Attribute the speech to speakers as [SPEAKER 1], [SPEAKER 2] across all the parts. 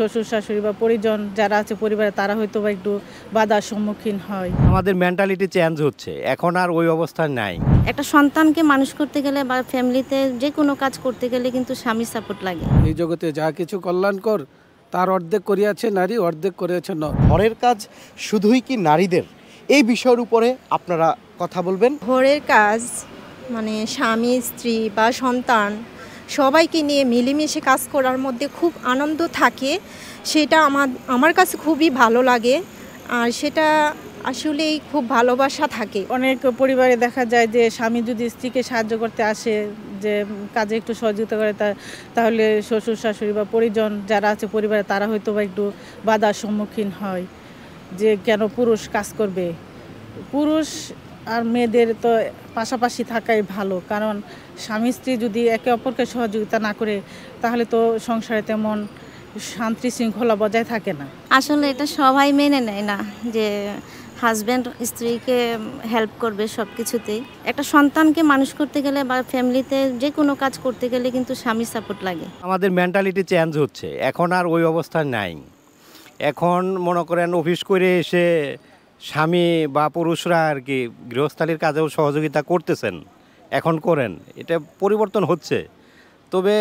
[SPEAKER 1] শ্বশুর শাশুড়ি বা পরিজন যারা আছে পরিবারে তারা হয়তো বা একটু বাধার সম্মুখীন হয়।
[SPEAKER 2] আমাদের মেন্টালিটি চেঞ্জ হচ্ছে, এখন আর ওই অবস্থা নাই।
[SPEAKER 3] একটা সন্তানকে মানুষ করতে গেলে বা ফ্যামিলিতে যে কোনো কাজ করতে গেলে কিন্তু স্বামী সাপোর্ট লাগে।
[SPEAKER 4] এই জগতে যা কিছু কল্যাণকর তার অর্ধেক করিয়াছে নারী, অর্ধেক করিয়াছে নর।
[SPEAKER 5] ঘরের কাজ শুধুই কি নারীদের, এই বিষয়ের উপরে আপনারা কথা বলবেন।
[SPEAKER 6] ঘরের কাজ মানে স্বামী স্ত্রী বা সন্তান সবাইকে নিয়ে মিলেমিশে কাজ করার মধ্যে খুব আনন্দ থাকে, সেটা আমার কাছে খুবই ভালো লাগে। আর সেটা আসলেই খুব ভালোবাসা থাকে।
[SPEAKER 1] অনেক পরিবারে দেখা যায় যে স্বামী যদি স্ত্রীকে সাহায্য করতে আসে, যে কাজে একটু সহযোগিতা করে, তাহলে শ্বশুর শাশুড়ি বা পরিজন যারা আছে পরিবারে তারা হয়তো বা একটু বাধার সম্মুখীন হয় যে কেন পুরুষ কাজ করবে। পুরুষ আর মেয়েদের তো পাশাপাশি থাকাই ভালো, কারণ স্বামী স্ত্রী যদি একে অপরকে সহযোগিতা না করে তাহলে তো সংসারে তেমন শান্তি শৃঙ্খলা বজায় থাকে না।
[SPEAKER 3] আসলে এটা সবাই মেনে নেয় না যে হাজব্যান্ড স্ত্রীকে হেল্প করবে সব কিছুতেই। একটা সন্তানকে মানুষ করতে গেলে বা ফ্যামিলিতে যে কোনো কাজ করতে গেলে কিন্তু স্বামী সাপোর্ট লাগে।
[SPEAKER 2] আমাদের মেন্টালিটি চেঞ্জ হচ্ছে, এখন আর ওই অবস্থা নাই। এখন মনে করেন অফিস করে এসে স্বামী বা পুরুষরা আর কি গৃহস্থালির কাজেও সহযোগিতা করতেছেন, এখন করেন। এটা পরিবর্তন হচ্ছে, তবে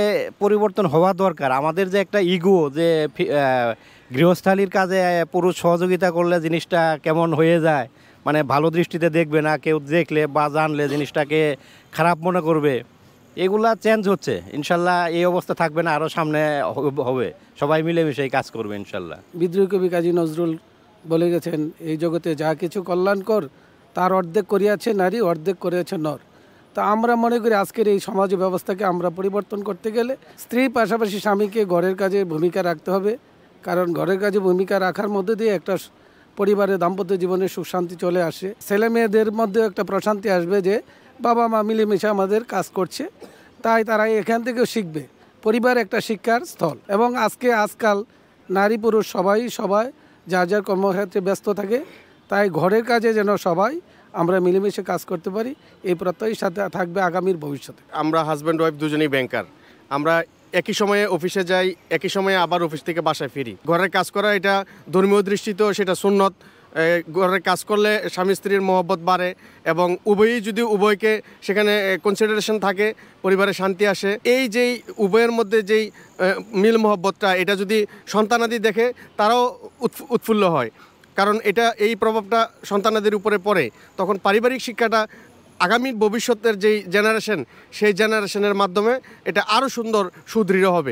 [SPEAKER 2] পরিবর্তন হওয়া দরকার। আমাদের যে একটা ইগো যে গৃহস্থালির কাজে পুরুষ সহযোগিতা করলে জিনিসটা কেমন হয়ে যায়, মানে ভালো দৃষ্টিতে দেখবে না, কেউ দেখলে বা জানলে জিনিসটাকে খারাপ মনে করবে, এগুলা চেঞ্জ হচ্ছে। ইনশাল্লাহ এই অবস্থা থাকবে না, আরও সামনে হবে। সবাই মিলেমিশে কাজ করবে ইনশাল্লাহ।
[SPEAKER 4] বিদ্রোহী কবি কাজী নজরুল বলে গেছেন, এই জগতে যা কিছু কল্যাণকর তার অর্ধেক করিয়াছে নারী, অর্ধেক করিয়াছে নর। তা আমরা মনে করি আজকের এই সমাজ ব্যবস্থাকে আমরা পরিবর্তন করতে গেলে স্ত্রীর পাশাপাশি স্বামীকে ঘরের কাজে ভূমিকা রাখতে হবে। কারণ ঘরের কাজে ভূমিকা রাখার মধ্যে দিয়ে একটা পরিবারের দাম্পত্য জীবনে সুখ শান্তি চলে আসে। ছেলে মেয়েদের মধ্যে একটা প্রশান্তি আসবে যে বাবা মা মিলেমিশে আমাদের কাজ করছে, তাই তারা এখান থেকেও শিখবে। পরিবার একটা শিক্ষার স্থল। এবং আজকাল নারী পুরুষ সবাই যার যার কর্মক্ষেত্রে ব্যস্ত থাকে, তাই ঘরের কাজে যেন সবাই আমরা মিলেমিশে কাজ করতে পারি, এই প্রত্যয়ের সাথে থাকবে আগামীর ভবিষ্যতে।
[SPEAKER 7] আমরা হাজব্যান্ড ওয়াইফ দুজনেই ব্যাংকার। আমরা একই সময়ে অফিসে যাই, একই সময়ে আবার অফিস থেকে বাসায় ফিরি। ঘরের কাজ করা এটা ধর্মীয় দৃষ্টিতেও সেটা সুন্নত। ঘরের কাজ করলে স্বামী স্ত্রীর মহব্বত বাড়ে এবং উভয়কে সেখানে কনসিডারেশন থাকে, পরিবারে শান্তি আসে। এই যেই উভয়ের মধ্যে যেই মিল মহব্বতটা, এটা যদি সন্তানাদি দেখে তারাও উৎফুল্ল হয়। কারণ এই প্রভাবটা সন্তানাদের উপরে পড়ে, তখন পারিবারিক শিক্ষাটা আগামী ভবিষ্যতের যেই জেনারেশন, সেই জেনারেশনের মাধ্যমে এটা আরও সুন্দর সুদৃঢ় হবে।